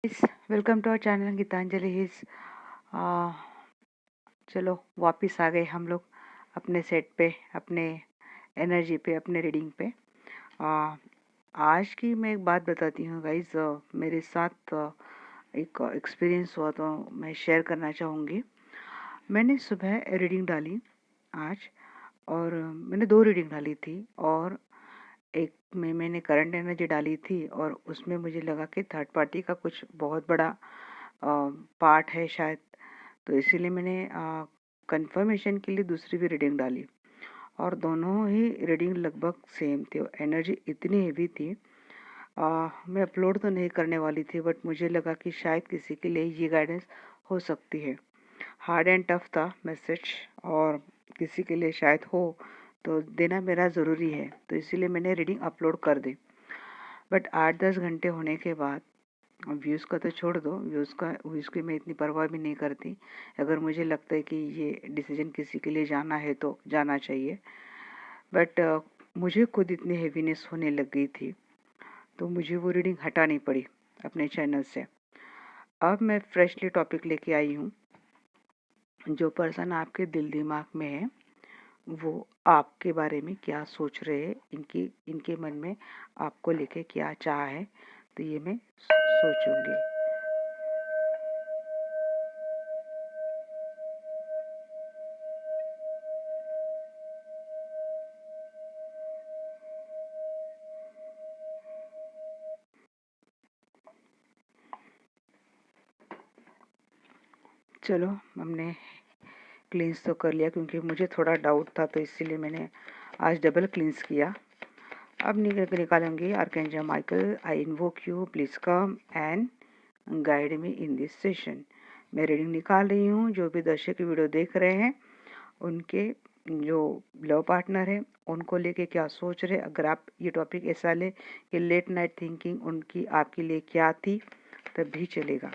Welcome to our channel Geetanjali Heals. चलो वापस आ गए हम लोग अपने सेट पे, अपने एनर्जी पे, अपने रीडिंग पे। आज की मैं एक बात बताती हूँ गाइज। मेरे साथ एक एक्सपीरियंस हुआ तो मैं शेयर करना चाहूँगी। मैंने सुबह रीडिंग डाली आज, और मैंने 2 रीडिंग डाली थी, और एक में मैंने करंट एनर्जी डाली थी, और उसमें मुझे लगा कि थर्ड पार्टी का कुछ बहुत बड़ा पार्ट है शायद। तो इसीलिए मैंने कंफर्मेशन के लिए दूसरी भी रीडिंग डाली, और दोनों ही रीडिंग लगभग सेम थे। एनर्जी इतनी हेवी थी। मैं अपलोड तो नहीं करने वाली थी, बट मुझे लगा कि शायद किसी के लिए ये गाइडेंस हो सकती है। हार्ड एंड टफ था मैसेज, और किसी के लिए शायद हो तो देना मेरा ज़रूरी है, तो इसीलिए मैंने रीडिंग अपलोड कर दी। बट 8-10 घंटे होने के बाद, व्यूज़ का तो छोड़ दो, व्यूज़ की मैं इतनी परवाह भी नहीं करती। अगर मुझे लगता है कि ये डिसीजन किसी के लिए जाना है तो जाना चाहिए। बट मुझे खुद इतनी हेवीनेस होने लग गई थी, तो मुझे वो रीडिंग हटानी पड़ी अपने चैनल से। अब मैं फ्रेशली टॉपिक लेके आई हूँ। जो पर्सन आपके दिल दिमाग में है, वो आपके बारे में क्या सोच रहे हैं, इनके मन में आपको लेके क्या चाह है, तो ये मैं सोचूंगी। चलो, हमने क्लींस तो कर लिया, क्योंकि मुझे थोड़ा डाउट था, तो इसीलिए मैंने आज डबल क्लींस किया। अब निकालूंगी। Archangel Michael, I invoke you, please come and guide me in this session. मैं रीडिंग निकाल रही हूँ। जो भी दर्शक वीडियो देख रहे हैं, उनके जो लव पार्टनर है, उनको लेके क्या सोच रहे। अगर आप ये टॉपिक ऐसा ले कि लेट नाइट थिंकिंग उनकी आपके लिए क्या थी, तब भी चलेगा।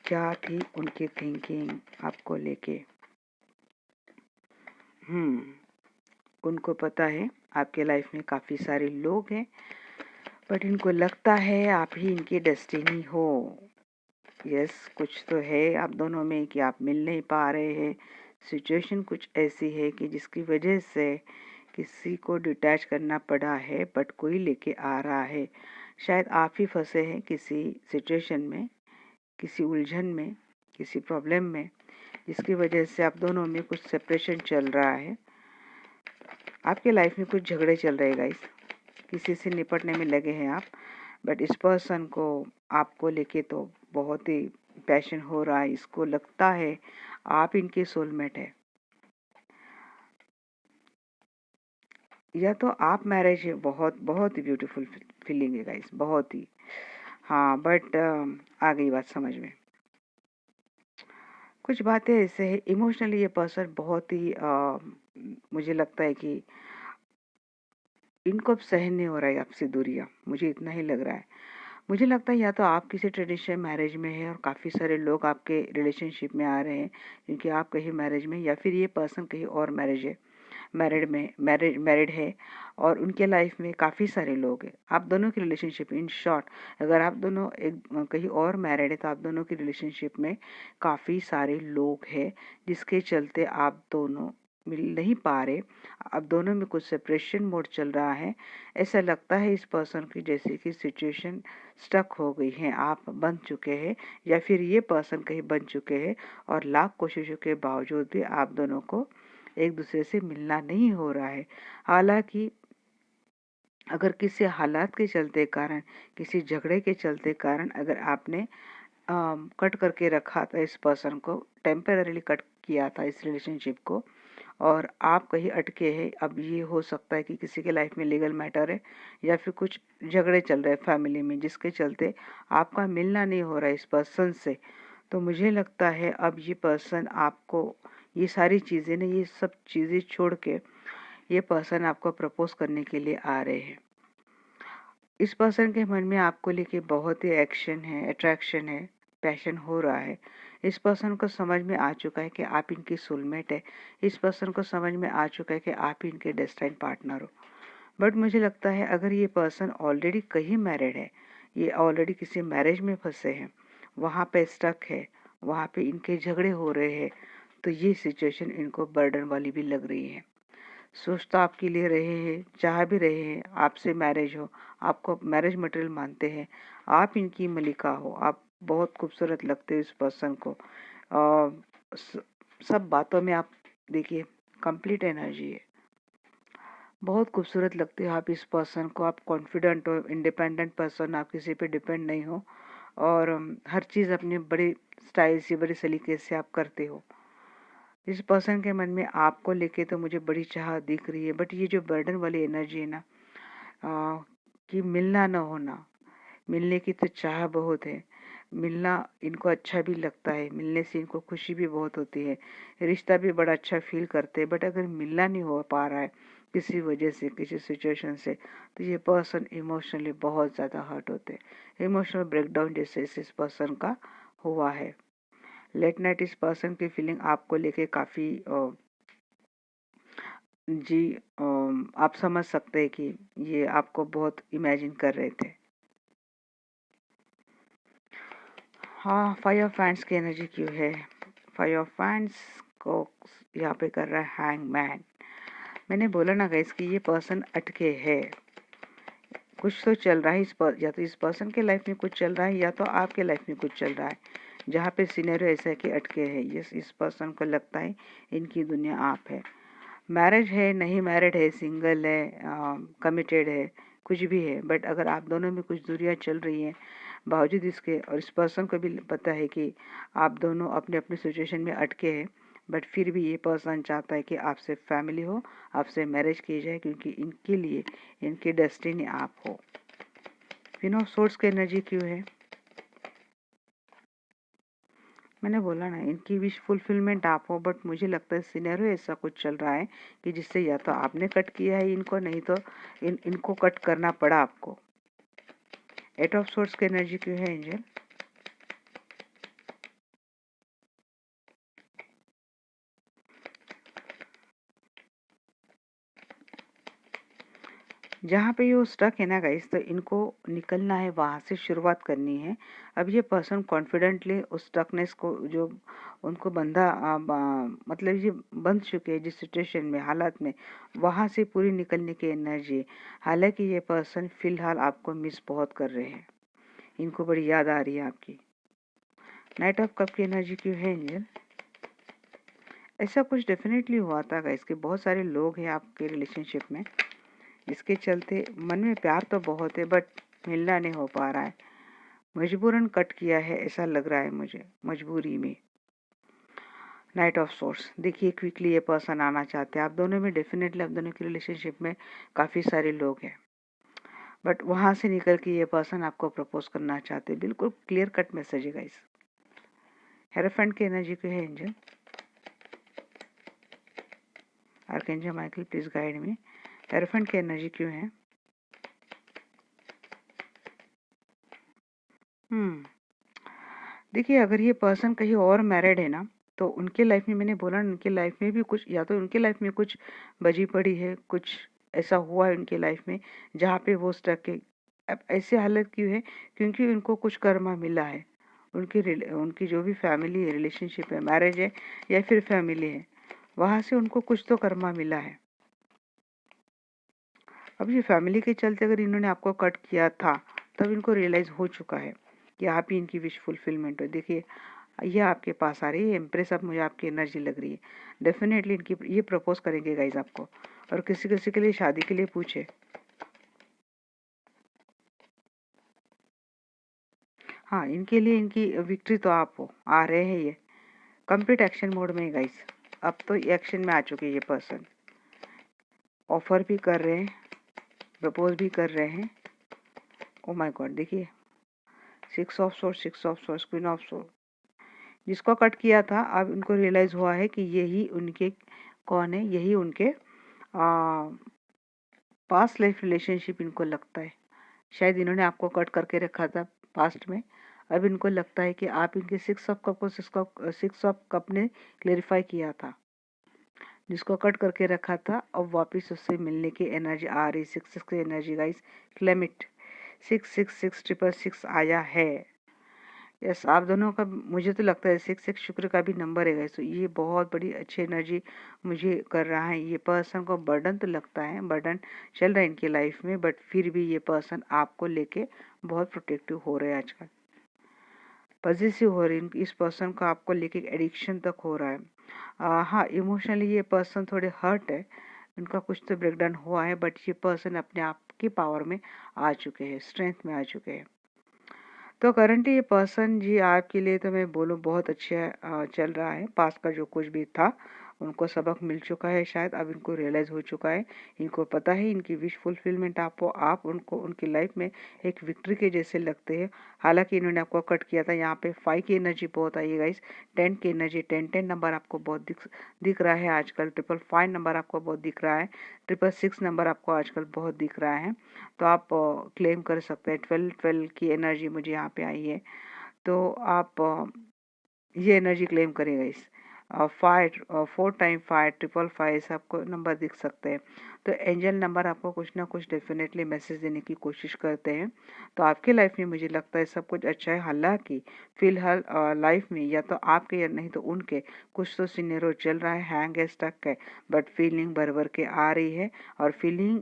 क्या थी उनकी थिंकिंग आपको लेके। उनको पता है आपके लाइफ में काफ़ी सारे लोग हैं, बट इनको लगता है आप ही इनकी डेस्टिनी हो। यस, कुछ तो है आप दोनों में कि आप मिल नहीं पा रहे हैं। सिचुएशन कुछ ऐसी है कि जिसकी वजह से किसी को डिटैच करना पड़ा है, बट कोई लेके आ रहा है। शायद आप ही फंसे हैं किसी सिचुएशन में, किसी उलझन में, किसी प्रॉब्लम में, जिसकी वजह से आप दोनों में कुछ सेपरेशन चल रहा है। आपके लाइफ में कुछ झगड़े चल रहे हैं गाइस। किसी से निपटने में लगे हैं आप, बट इस पर्सन को आपको लेके तो बहुत ही पैशन हो रहा है। इसको लगता है आप इनके सोलमेट है, या तो आप मैरिज है। बहुत बहुत ही ब्यूटीफुल फीलिंग है गाइस, बहुत ही। हाँ, बट आ गई बात समझ में। कुछ बातें ऐसे है, इमोशनली ये पर्सन बहुत ही मुझे लगता है कि इनको अब सहन नहीं हो रहा है आपसे दूरियां। मुझे इतना ही लग रहा है। मुझे लगता है या तो आप किसी ट्रेडिशनल मैरिज में है, और काफ़ी सारे लोग आपके रिलेशनशिप में आ रहे हैं क्योंकि आप कहीं मैरिज में, या फिर ये पर्सन कहीं और मैरिड है, और उनके लाइफ में काफ़ी सारे लोग हैं। आप दोनों की रिलेशनशिप, इन शॉर्ट, अगर आप दोनों एक कहीं और मैरिड है, तो आप दोनों की रिलेशनशिप में काफ़ी सारे लोग हैं, जिसके चलते आप दोनों मिल नहीं पा रहे। अब दोनों में कुछ सेपरेशन मोड चल रहा है। ऐसा लगता है इस पर्सन की जैसे कि सिचुएशन स्टक हो गई है, आप बन चुके हैं, या फिर ये पर्सन कहीं बन चुके हैं, और लाख कोशिशों के बावजूद भी आप दोनों को एक दूसरे से मिलना नहीं हो रहा है। हालांकि अगर किसी हालात के चलते कारण, किसी झगड़े के चलते कारण, अगर आपने कट करके रखा था इस पर्सन को, टेम्पररीली कट किया था इस रिलेशनशिप को, और आप कहीं अटके हैं। अब ये हो सकता है कि किसी के लाइफ में लीगल मैटर है, या फिर कुछ झगड़े चल रहे हैं फैमिली में, जिसके चलते आपका मिलना नहीं हो रहा है इस पर्सन से। तो मुझे लगता है अब ये पर्सन आपको ये सारी चीज़ें ना, ये सब चीज़ें छोड़ के ये पर्सन आपको प्रपोज करने के लिए आ रहे हैं। इस पर्सन के मन में आपको लेके बहुत ही एक्शन है, अट्रैक्शन है, पैशन हो रहा है। इस पर्सन को समझ में आ चुका है कि आप इनकी सोलमेट है। इस पर्सन को समझ में आ चुका है कि आप ही इनके डेस्टाइन पार्टनर हो। बट मुझे लगता है अगर ये पर्सन ऑलरेडी कहीं मैरिड है, ये ऑलरेडी किसी मैरिज में फंसे हैं, वहाँ पे स्टक है, वहाँ पे इनके झगड़े हो रहे हैं, तो ये सिचुएशन इनको बर्डन वाली भी लग रही है। सोच तो आपके लिए रहे हैं, चाह भी रहे हैं आपसे मैरिज हो, आपको मैरिज मटेरियल मानते हैं, आप इनकी मलिका हो, आप बहुत खूबसूरत लगते हो इस पर्सन को। सब बातों में आप देखिए कंप्लीट एनर्जी है, बहुत खूबसूरत लगते हो आप इस पर्सन को, आप कॉन्फिडेंट हो, इंडिपेंडेंट पर्सन, आप किसी पे डिपेंड नहीं हो, और हर चीज़ अपने बड़े स्टाइल से, बड़े सलीके से आप करते हो। इस पर्सन के मन में आपको लेके तो मुझे बड़ी चाह दिख रही है, बट ये जो बर्डन वाली एनर्जी है ना, कि मिलना ना होना, मिलने की तो चाह बहुत है, मिलना इनको अच्छा भी लगता है, मिलने से इनको खुशी भी बहुत होती है, रिश्ता भी बड़ा अच्छा फील करते हैं, बट अगर मिलना नहीं हो पा रहा है किसी वजह से, किसी सिचुएशन से, तो ये पर्सन इमोशनली बहुत ज़्यादा हर्ट होते हैं। इमोशनल ब्रेकडाउन जैसे इस पर्सन का हुआ है। लेट नाइट इस पर्सन की फीलिंग आपको लेके काफ़ी जी आप समझ सकते हैं कि ये आपको बहुत इमेजिन कर रहे थे। हाँ, 5 ऑफ हैंड्स की एनर्जी क्यों है? 5 ऑफ हैंड्स को यहाँ पे कर रहा है हैंगमैन। मैंने बोला ना गाइस कि ये पर्सन अटके है, कुछ तो चल रहा है या तो इस पर्सन के लाइफ में कुछ चल रहा है, या तो आपके लाइफ में कुछ चल रहा है, जहाँ पे सिनेरियो ऐसा है कि अटके है। इस पर्सन को लगता है इनकी दुनिया आप है। मैरिज है, नहीं मैरिड है, सिंगल है, कमिटेड है, कुछ भी है, बट अगर आप दोनों में कुछ दूरियां चल रही हैं बावजूद इसके, और इस पर्सन को भी पता है कि आप दोनों अपने अपने सिचुएशन में अटके हैं, बट फिर भी ये पर्सन चाहता है कि आपसे फैमिली हो, आपसे मैरिज की जाए, क्योंकि इनके लिए इनकी डेस्टिनी आप हो। क्वीन ऑफ सोर्ड्स की एनर्जी क्यों है? मैंने बोला ना इनकी विश फुलफिलमेंट आप हो, बट मुझे लगता है सिनेरियो ऐसा कुछ चल रहा है कि जिससे या तो आपने कट किया है इनको, नहीं तो इनको कट करना पड़ा आपको। 8 ऑफ सोर्ड्स की एनर्जी क्यों है एंजल? जहाँ पे ये स्टक है ना गाइस, तो इनको निकलना है, वहाँ से शुरुआत करनी है। अब ये पर्सन कॉन्फिडेंटली उस स्टकनेस को, जो उनको मतलब ये बंध चुके हैं जिस सिचुएशन में, हालात में, वहाँ से पूरी निकलने की एनर्जी। हालांकि ये पर्सन फिलहाल आपको मिस बहुत कर रहे हैं, इनको बड़ी याद आ रही है आपकी। नाइट ऑफ कप की एनर्जी क्यों है एंजल? ऐसा कुछ डेफिनेटली हुआ था गाइस कि बहुत सारे लोग हैं आपके रिलेशनशिप में, इसके चलते मन में प्यार तो बहुत है, बट मिलना नहीं हो पा रहा है, मजबूरन कट किया है ऐसा लग रहा है मुझे, मजबूरी में। नाइट ऑफ सोर्स, देखिए क्विकली ये पर्सन आना चाहते हैं आप दोनों में, डेफिनेटली आप दोनों की रिलेशनशिप में काफ़ी सारे लोग हैं, बट वहाँ से निकल के ये पर्सन आपको प्रपोज करना चाहते हैं। बिल्कुल क्लियर कट मैसेज है गाइस। हेरोफेंट की एनर्जी क्यों है angel? Archangel Michael please guide me. Hierophant की एनर्जी क्यों है? देखिए अगर ये पर्सन कहीं और मैरिड है ना, तो उनके लाइफ में, मैंने बोला उनके लाइफ में भी कुछ, या तो उनके लाइफ में कुछ बजी पड़ी है, कुछ ऐसा हुआ है उनके लाइफ में जहाँ पे वो स्टक है। अब ऐसी हालत क्यों है? क्योंकि उनको कुछ कर्मा मिला है, उनकी जो भी फैमिली है, रिलेशनशिप है, मैरिज है या फिर फैमिली है, वहाँ से उनको कुछ तो कर्मा मिला है। अब ये फैमिली के चलते अगर इन्होंने आपको कट किया था, तब इनको रियलाइज हो चुका है कि आप ही इनकी विश फुलफिलमेंट हो। देखिए ये आपके पास आ रही है इम्प्रेस, अब मुझे आपकी एनर्जी लग रही है, डेफिनेटली इनकी ये प्रपोज करेंगे गाइज आपको, और किसी किसी के लिए शादी के लिए पूछे। हाँ, इनके लिए इनकी विक्ट्री तो आप हो, आ रहे हैं ये कंप्लीट एक्शन मोड में गाइज। अब तो एक्शन में आ चुके हैं ये पर्सन, ऑफर भी कर रहे हैं, प्रपोज भी कर रहे हैं। ओ माय गॉड, देखिए 6 of source, 6 of source, queen of source, जिसको कट किया था अब इनको रियलाइज हुआ है कि यही उनके कौन है, यही उनके पास्ट लाइफ रिलेशनशिप इनको लगता है। शायद इन्होंने आपको कट करके रखा था पास्ट में, अब इनको लगता है कि आप इनके 6 ऑफ कप को 6 ऑफ कप ने क्लेरिफाई किया था, जिसको कट करके रखा था, अब वापस उससे मिलने की एनर्जी आ रही। 6 की एनर्जी गाइस, क्लेम इट, 66666 आया है। यस, आप दोनों का मुझे तो लगता है 6 शुक्र का भी नंबर है गाइस। तो ये बहुत बड़ी अच्छी एनर्जी मुझे कर रहा है। ये पर्सन को बर्डन तो लगता है, बर्डन चल रहा है इनकी लाइफ में, बट फिर भी ये पर्सन आपको लेके बहुत प्रोटेक्टिव हो रहे हैं आजकल, पॉजिटिव हो रही है। इस पर्सन को आपको लेके एडिक्शन तक हो रहा है। हाँ, इमोशनली ये पर्सन थोड़े हर्ट है, उनका कुछ तो ब्रेकडाउन हुआ है, बट ये पर्सन अपने आप की पावर में आ चुके हैं, स्ट्रेंथ में आ चुके हैं। तो करंटली ये पर्सन जी आपके लिए तो मैं बोलूँ बहुत अच्छा चल रहा है। पास्ट का जो कुछ भी था उनको सबक मिल चुका है, शायद अब इनको रियलाइज हो चुका है। इनको पता है इनकी विश फुलफिलमेंट आप उनको उनकी लाइफ में एक विक्ट्री के जैसे लगते हैं। हालांकि इन्होंने आपको कट किया था, यहाँ पे 5 की एनर्जी बहुत आई है गाइस, 10 की एनर्जी, 10 नंबर आपको बहुत दिख रहा है आजकल। 555 नंबर आपको बहुत दिख रहा है, 666 नंबर आपको आजकल बहुत दिख रहा है। तो आप क्लेम कर सकते हैं। 12 की एनर्जी मुझे यहाँ पे आई है, तो आप ये एनर्जी क्लेम करेगा इस 4 टाइम 5 555 से आपको नंबर दिख सकते हैं। तो एंजल नंबर आपको कुछ ना कुछ डेफिनेटली मैसेज देने की कोशिश करते हैं। तो आपके लाइफ में मुझे लगता है सब कुछ अच्छा है। हालांकि फिलहाल लाइफ में या तो आपके या नहीं तो उनके कुछ तो सिनेरियो चल रहा है, हैंग है, स्टक है, बट फीलिंग भर भर के आ रही है और फीलिंग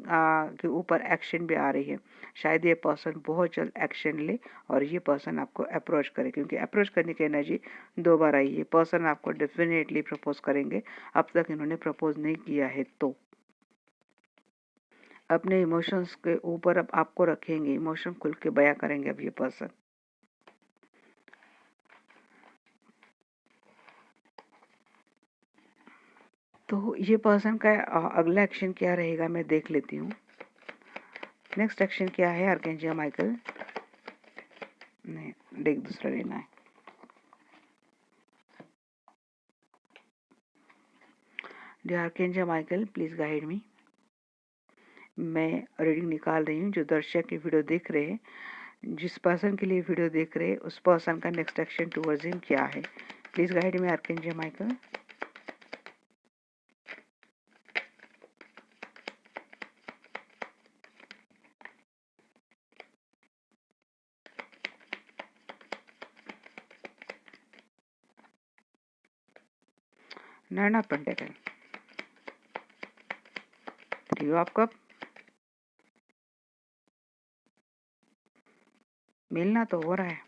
के ऊपर एक्शन भी आ रही है। शायद ये पर्सन बहुत जल्द एक्शन ले और ये पर्सन आपको अप्रोच करे, क्योंकि अप्रोच करने की एनर्जी 2 बार आई है। पर्सन आपको डेफिनेटली प्रपोज करेंगे, अब तक इन्होंने प्रपोज नहीं किया है तो अपने इमोशंस के ऊपर अब आपको रखेंगे, इमोशन खुल के बयां करेंगे अब ये पर्सन। तो ये पर्सन का अगला एक्शन क्या रहेगा मैं देख लेती हूँ। नेक्स्ट एक्शन क्या है आर्कएंजल माइकल? नहीं, डेक दूसरा लेना है। Dear archangel Michael, please guide me. मैं रीडिंग निकाल रही हूँ। जो दर्शक ये वीडियो देख रहे हैं, जिस पर्सन के लिए वीडियो देख रहे हैं, उस पर्सन का नेक्स्ट एक्शन टुवर्ड्स हिम क्या है? Please guide me archangel Michael. Nine of pentacle, 3 of cup. मिलना तो हो रहा है,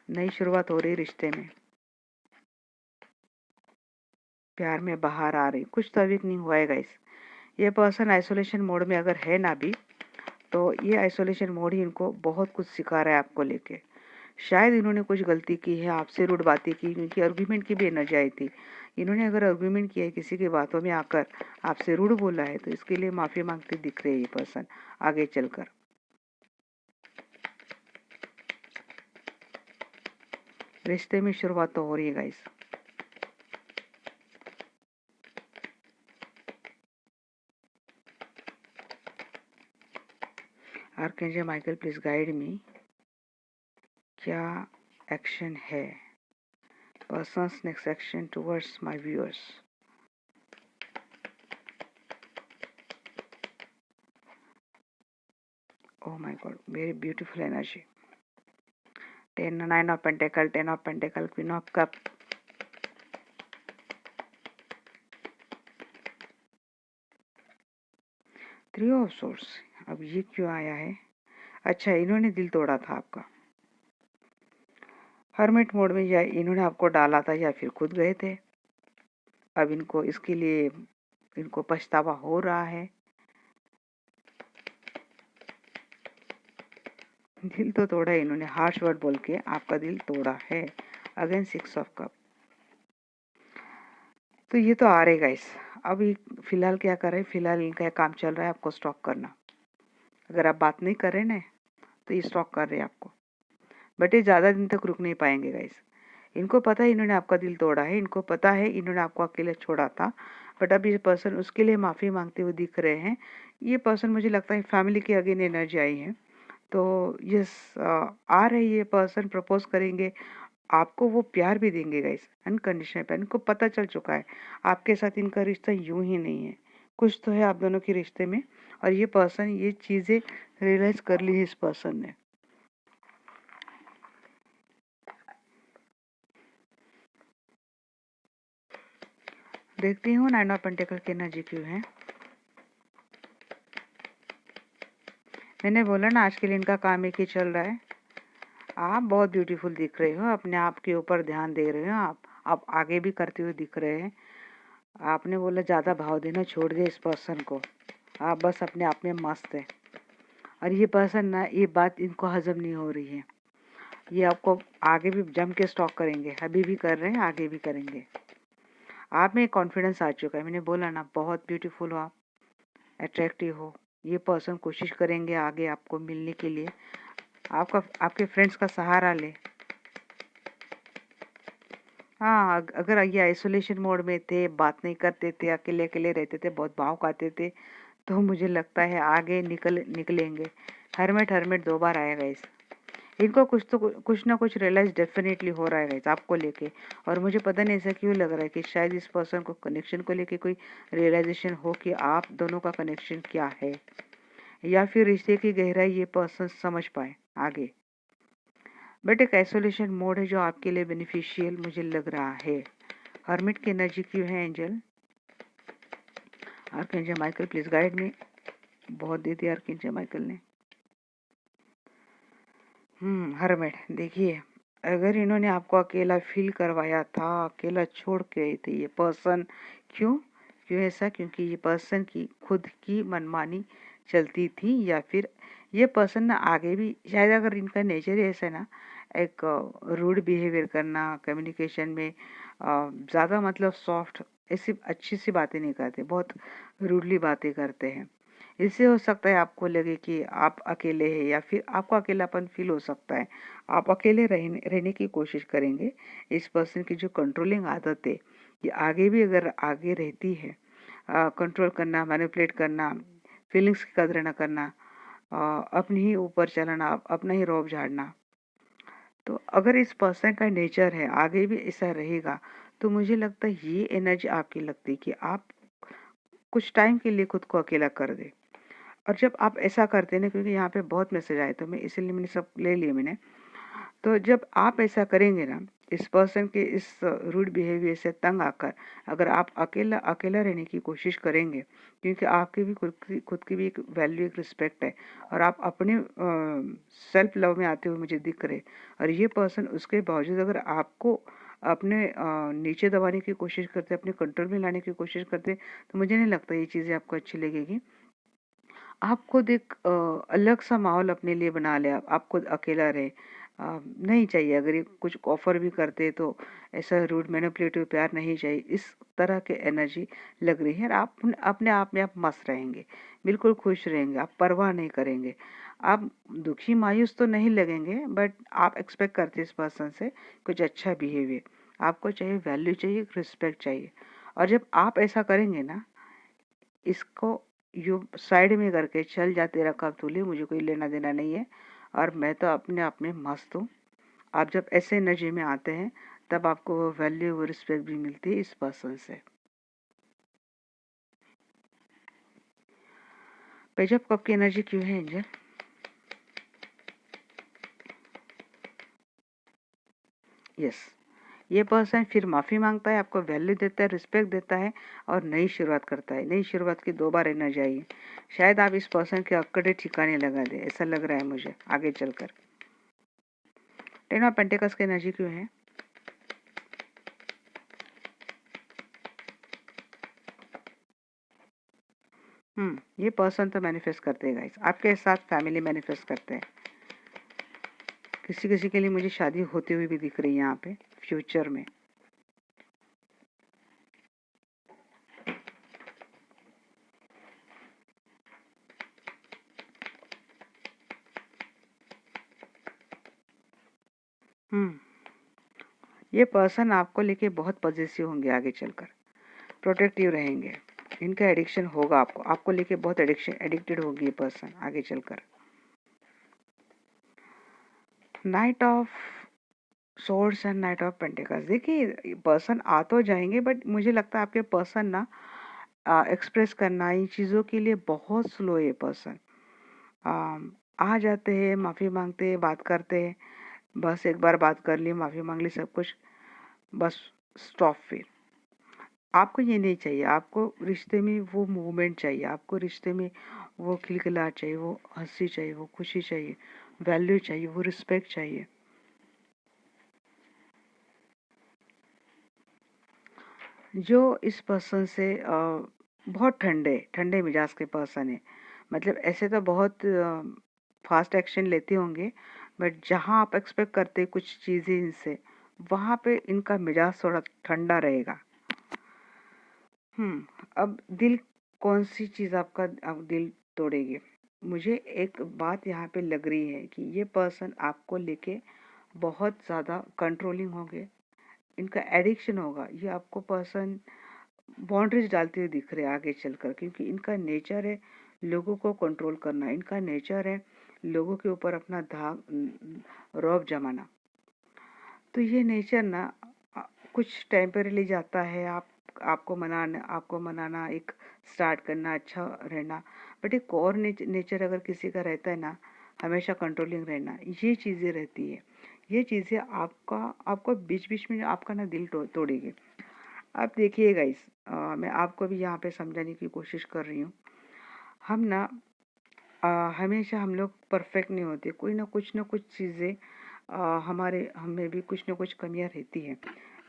नई शुरुआत हो रही रिश्ते में, प्यार में बाहर आ रही, कुछ तो अभी नहीं हुआ है गाइस। ये पर्सन आइसोलेशन मोड में अगर है ना भी, तो ये आइसोलेशन मोड ही इनको बहुत कुछ सिखा रहा है आपको लेके। शायद इन्होंने कुछ गलती की है, आपसे रूड बातें की, क्योंकि आर्गुमेंट की भी एनर्जी आई थी। इन्होंने अगर आर्गुमेंट किया है, किसी की बातों में आकर आपसे रूड बोला है, तो इसके लिए माफी मांगते दिख रहे हैं ये पर्सन आगे चलकर। रिश्ते में शुरुआत तो हो रही है guys. Archangel Michael, please guide मी, क्या एक्शन है persons next action towards my viewers? Oh my God, very beautiful energy. 9 of pentacle, 10 of pentacle, queen of cup, 3 of source. अब ये क्यों आया है? अच्छा, इन्होंने दिल तोड़ा था आपका। हर्मिट मोड में या इन्होंने आपको डाला था या फिर खुद गए थे। अब इनको इसके लिए इनको पछतावा हो रहा है। दिल तो तोड़ा है इन्होंने, हार्श वर्ड बोल के आपका दिल तोड़ा है। Again 6 of cup. तो ये तो आ रहे गाइस। अभी फिलहाल क्या कर रहे हैं, फिलहाल इनका काम चल रहा है आपको स्टॉक करना। अगर आप बात नहीं कर रहे ना, तो ये स्टॉक कर रहे हैं आपको, बट ये ज़्यादा दिन तक रुक नहीं पाएंगे गाइस। इनको पता है इन्होंने आपका दिल तोड़ा है, इनको पता है इन्होंने आपको अकेले छोड़ा था, बट अब ये पर्सन उसके लिए माफ़ी मांगते हुए दिख रहे हैं। ये पर्सन मुझे लगता है फैमिली की अगेन एनर्जी आई है। तो यस, आ रहे ये पर्सन प्रपोज करेंगे आपको, वो प्यार भी देंगे गाइस, अनकंडीशनल प्यार। इनको पता चल चुका है आपके साथ इनका रिश्ता यूं ही नहीं है, कुछ तो है आप दोनों के रिश्ते में, और ये पर्सन ये चीज़ें रियलाइज कर ली है इस पर्सन ने। देखती हूँ नाइन ऑफ पेंटिकल की एनर्जी क्यों है। मैंने बोला ना आज के लिए इनका काम एक ही चल रहा है। आप बहुत ब्यूटीफुल दिख रहे हो, अपने आप के ऊपर ध्यान दे रहे हो, आप आगे भी करते हुए दिख रहे हैं। आपने बोला ज़्यादा भाव देना छोड़ दे इस पर्सन को, आप बस अपने आप में मस्त है। और ये पर्सन ना, ये बात इनको हजम नहीं हो रही है। ये आपको आगे भी जम के स्टॉक करेंगे, अभी भी कर रहे हैं, आगे भी करेंगे। आप में कॉन्फिडेंस आ चुका है। मैंने बोला ना बहुत ब्यूटीफुल हो आप, अट्रैक्टिव हो। ये पर्सन कोशिश करेंगे आगे आपको मिलने के लिए, आपका आपके फ्रेंड्स का सहारा ले। हाँ, अगर ये आइसोलेशन मोड में थे, बात नहीं करते थे, अकेले अकेले रहते थे, बहुत भाव खाते थे, तो मुझे लगता है आगे निकलेंगे। हरमेट हरमेट 2 बार आएगा इस इनको कुछ ना कुछ रियलाइज डेफिनेटली हो रहा है गाइस आपको लेके। और मुझे पता नहीं ऐसा क्यों लग रहा है कि शायद इस पर्सन को कनेक्शन को लेके कोई रियलाइजेशन हो कि आप दोनों का कनेक्शन क्या है, या फिर रिश्ते की गहराई ये पर्सन समझ पाए आगे। बट एक आइसोलेशन मोड है जो आपके लिए बेनिफिशियल मुझे लग रहा है। हर्मिट की एनर्जी क्यों है angel? Archangel Michael please guide मी। बहुत दे दिया आर्कएंजल माइकल ने। हर्मिट, देखिए अगर इन्होंने आपको अकेला फील करवाया था, अकेला छोड़ के गए थे ये पर्सन, क्यों क्यों ऐसा? क्योंकि ये पर्सन की खुद की मनमानी चलती थी, या फिर ये पर्सन ना आगे भी शायद, अगर इनका नेचर ऐसा ना, एक रूड बिहेवियर करना, कम्युनिकेशन में ज़्यादा मतलब सॉफ्ट, ऐसी अच्छी सी बातें नहीं करते, बहुत रूडली बातें करते हैं। इससे हो सकता है आपको लगे कि आप अकेले हैं, या फिर आपको अकेलापन फील हो सकता है। आप अकेले रहने की कोशिश करेंगे। इस पर्सन की जो कंट्रोलिंग आदत है ये आगे भी अगर आगे रहती है, कंट्रोल करना, मैनिपुलेट करना, फीलिंग्स की कदर न करना, अपने ही ऊपर चलना, अपना ही रौब झाड़ना, तो अगर इस पर्सन का नेचर है आगे भी ऐसा रहेगा, तो मुझे लगता है ये एनर्जी आपकी लगती है कि आप कुछ टाइम के लिए खुद को अकेला कर दे। और जब आप ऐसा करते हैं ना, क्योंकि यहाँ पे बहुत मैसेज आए तो मैं इसीलिए मैंने सब ले लिए मैंने, तो जब आप ऐसा करेंगे ना, इस पर्सन के इस रूड बिहेवियर से तंग आकर अगर आप अकेला अकेला रहने की कोशिश करेंगे, क्योंकि आपकी भी खुद की भी एक वैल्यू, एक रिस्पेक्ट है, और आप अपने सेल्फ लव में आते हुए मुझे दिख रहे, और ये पर्सन उसके बावजूद अगर आपको अपने नीचे दबाने की कोशिश करते, अपने कंट्रोल में लाने की कोशिश करते, तो मुझे नहीं लगता ये चीज़ें आपको अच्छी लगेगी। आप खुद एक अलग सा माहौल अपने लिए बना ले, आप खुद अकेला रहे, नहीं चाहिए। अगर ये कुछ ऑफर भी करते तो ऐसा रूड मैनिपुलेटिव प्यार नहीं चाहिए। इस तरह के एनर्जी लग रही है, और आप अपने आप में आप मस्त रहेंगे, बिल्कुल खुश रहेंगे, आप परवाह नहीं करेंगे, आप दुखी मायूस तो नहीं लगेंगे, बट आप एक्सपेक्ट करते इस पर्सन से कुछ अच्छा बिहेवियर। आपको चाहिए वैल्यू, चाहिए रिस्पेक्ट चाहिए। और जब आप ऐसा करेंगे ना, इसको यू साइड में करके चल जा, तेरा कब तुले, मुझे कोई लेना देना नहीं है, और मैं तो अपने आप में मस्त हूँ। आप जब ऐसे एनर्जी में आते हैं तब आपको वो वैल्यू, वो रिस्पेक्ट भी मिलती है इस पर्सन से। पेज ऑफ कप की एनर्जी क्यों है एंजल? यस, ये पर्सन फिर माफ़ी मांगता है, आपको वैल्यू देता है, रिस्पेक्ट देता है, और नई शुरुआत करता है। नई शुरुआत की 2 बार एनर्जी आई है। शायद आप इस पर्सन के अक्कड़े ठिकाने लगा दे, ऐसा लग रहा है मुझे आगे चलकर। 10 ऑफ पेंटिकल्स की एनर्जी क्यों है? ये पर्सन तो मैनिफेस्ट करते हैं गाइस, आपके साथ फैमिली मैनिफेस्ट करते हैं। किसी किसी के लिए मुझे शादी होती हुई भी दिख रही है यहाँ पे फ्यूचर में। हम्म ये पर्सन आपको लेके बहुत पॉजिटिव होंगे आगे चलकर, प्रोटेक्टिव रहेंगे। इनका एडिक्शन होगा, आपको लेके बहुत एडिक्टेड होगी ये पर्सन आगे चलकर। Night of swords and night of pentacles, देखिए पर्सन आ तो जाएंगे, बट मुझे लगता है आपके पर्सन ना एक्सप्रेस करना इन चीज़ों के लिए बहुत स्लो है ये पर्सन। आ जाते हैं, माफ़ी मांगते हैं, बात करते हैं, बस एक बार बात कर ली, माफ़ी मांग ली, सब कुछ बस स्टॉप। फिर आपको ये नहीं चाहिए, आपको रिश्ते में वो मूवमेंट चाहिए, आपको रिश्ते में वो खिलखिलाहट चाहिए, वो हंसी चाहिए, वो खुशी चाहिए, वैल्यू चाहिए, वो रिस्पेक्ट चाहिए। जो इस पर्सन से बहुत ठंडे ठंडे मिजाज के पर्सन है, मतलब ऐसे तो बहुत फास्ट एक्शन लेते होंगे, बट जहाँ आप एक्सपेक्ट करते कुछ चीज़ें इनसे, वहाँ पे इनका मिजाज थोड़ा ठंडा रहेगा। अब दिल, कौन सी चीज़ आपका आप दिल तोड़ेगी? मुझे एक बात यहाँ पे लग रही है कि ये पर्सन आपको लेके बहुत ज़्यादा कंट्रोलिंग होंगे, इनका एडिक्शन होगा, ये आपको पर्सन बाउंड्रीज डालते हुए दिख रहे हैं आगे चलकर, क्योंकि इनका नेचर है लोगों को कंट्रोल करना, इनका नेचर है लोगों के ऊपर अपना रौब जमाना। तो ये नेचर ना कुछ टेम्परेली जाता है, आपको मनाना, एक स्टार्ट करना, अच्छा रहना, बट एक और नेचर अगर किसी का रहता है ना, हमेशा कंट्रोलिंग रहना, ये चीज़ें रहती है। ये चीज़ें आपको बीच बीच में आपका ना दिल तोड़ेगी। आप देखिएगा मैं आपको भी यहाँ पे समझाने की कोशिश कर रही हूँ। हम ना हमेशा हम लोग परफेक्ट नहीं होते, कोई ना कुछ चीज़ें हमारे हमें भी कुछ ना कुछ कमियां रहती हैं।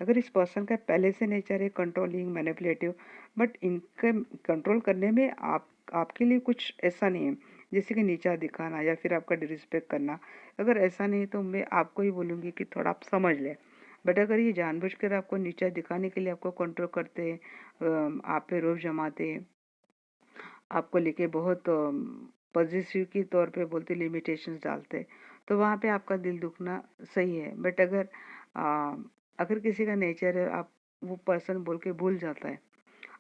अगर इस पर्सन का पहले से नेचर है कंट्रोलिंग, मैनिपुलेटिव, बट इनके कंट्रोल करने में आपके लिए कुछ ऐसा नहीं है जैसे कि नीचा दिखाना या फिर आपका डिरिस्पेक्ट करना। अगर ऐसा नहीं तो मैं आपको ही बोलूँगी कि थोड़ा आप समझ लें। बट अगर ये जानबूझकर आपको नीचा दिखाने के लिए आपको कंट्रोल करते हैं, आप पे रोब जमाते हैं, आपको लेके बहुत पॉजिटिव की तौर पे बोलते लिमिटेशंस डालते, तो वहाँ पे आपका दिल दुखना सही है। बट अगर किसी का नेचर है, आप वो पर्सन बोल के भूल जाता है,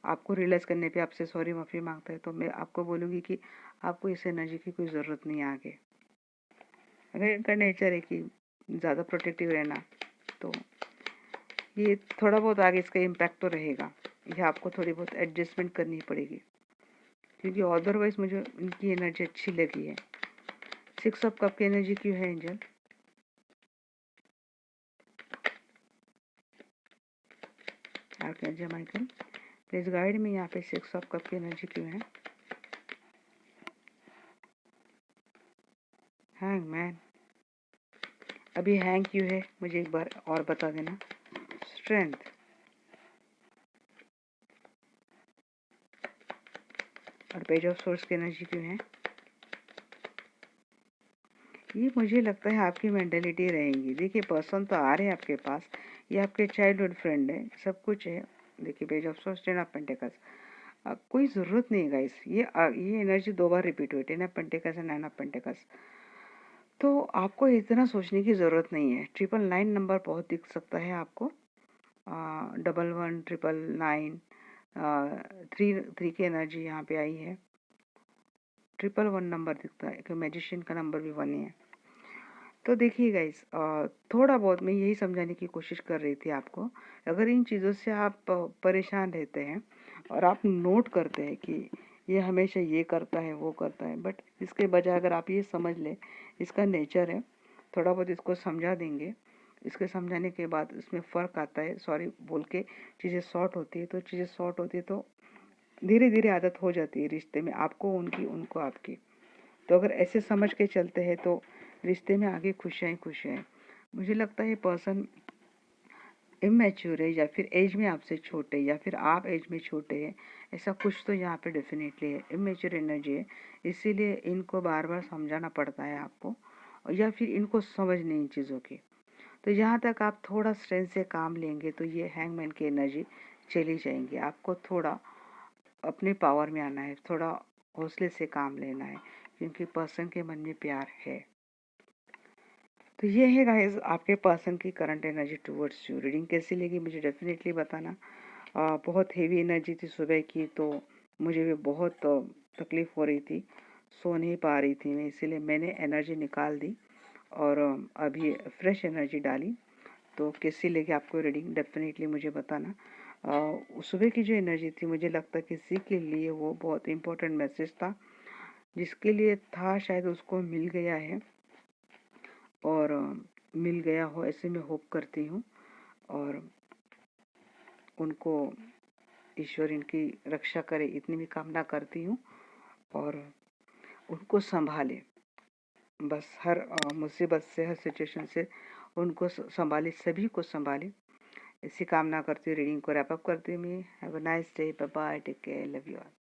आपको रियलाइज़ करने पे आपसे सॉरी माफ़ी मांगता है, तो मैं आपको बोलूँगी कि आपको इस एनर्जी की कोई ज़रूरत नहीं है आगे। अगर इनका नेचर है कि ज़्यादा प्रोटेक्टिव रहना, तो ये थोड़ा बहुत आगे इसका इम्पैक्ट तो रहेगा, ये आपको थोड़ी बहुत एडजस्टमेंट करनी पड़ेगी, क्योंकि अदरवाइज मुझे इनकी एनर्जी अच्छी लगी है। 6 ऑफ कप की एनर्जी क्यों है angel? Archangel Michael, please guide में यहाँ पे 6 ऑफ कप की एनर्जी क्यों है? हैंग मैन, अभी हैंग क्यों है मुझे एक बार और बता देना। स्ट्रेंथ, और पेज ऑफ सोर्स की एनर्जी क्यों है? ये मुझे लगता है आपकी मेंटेलिटी रहेगी। देखिए पर्सन तो आ रहे हैं आपके पास, ये आपके चाइल्डहुड फ्रेंड है, सब कुछ है। देखिए page of source, 10 of pentacles, कोई ज़रूरत नहीं गाइस, ये एनर्जी 2 बार रिपीट हुई, 10 of pentacles and 9 of pentacles. तो आपको इतना सोचने की ज़रूरत नहीं है। 999 नंबर बहुत दिख सकता है आपको, 11 999, 3 की एनर्जी यहाँ पे आई है, 111 नंबर दिखता है, मैजिशियन का नंबर भी 1 ही है। तो देखिए गाइस, थोड़ा बहुत मैं यही समझाने की कोशिश कर रही थी आपको। अगर इन चीज़ों से आप परेशान रहते हैं और आप नोट करते हैं कि ये हमेशा ये करता है, वो करता है, बट इसके बजाय अगर आप ये समझ लें इसका नेचर है, थोड़ा बहुत इसको समझा देंगे, इसके समझाने के बाद इसमें फ़र्क आता है, सॉरी बोल के चीज़ें सॉर्ट होती है, तो चीज़ें सॉर्ट होती है तो धीरे धीरे आदत हो जाती है रिश्ते में, आपको उनकी, उनको आपकी। तो अगर ऐसे समझ के चलते हैं तो रिश्ते में आगे खुशियाँ ही खुशियाँ हैं। मुझे लगता है ये पर्सन इमेच्योर है, या फिर एज में आपसे छोटे, या फिर आप एज में छोटे हैं, ऐसा कुछ तो यहाँ पे डेफिनेटली है। इमेच्योर एनर्जी है, इसीलिए इनको बार बार समझाना पड़ता है आपको, या फिर इनको समझ नहीं इन चीज़ों की। तो यहाँ तक आप थोड़ा स्ट्रेंथ से काम लेंगे तो ये हैंगमैन की एनर्जी चली जाएंगी। आपको थोड़ा अपने पावर में आना है, थोड़ा हौसले से काम लेना है, क्योंकि पर्सन के मन में प्यार है। तो ये है गाइस आपके पर्सन की current energy towards you. Reading कैसी लगी मुझे डेफिनेटली बताना। बहुत हेवी एनर्जी थी सुबह की, तो मुझे भी बहुत तकलीफ़ हो रही थी, सो नहीं पा रही थी मैं, इसीलिए मैंने एनर्जी निकाल दी और अभी फ्रेश एनर्जी डाली। तो कैसी लगी आपको रीडिंग डेफिनेटली मुझे बताना। सुबह की जो एनर्जी थी, मुझे लगता है किसी के लिए वो बहुत इम्पोर्टेंट मैसेज था, जिसके लिए था शायद उसको मिल गया है और मिल गया हो ऐसे मैं होप करती हूँ। और उनको ईश्वर इनकी रक्षा करे इतनी भी कामना करती हूँ और उनको संभाले, बस हर मुसीबत से, हर सिचुएशन से उनको संभाले, सभी को संभाले, इसी कामना करती हूँ। रीडिंग को रैप अप करती हूँ। Have a nice day, bye bye, take care, love you all.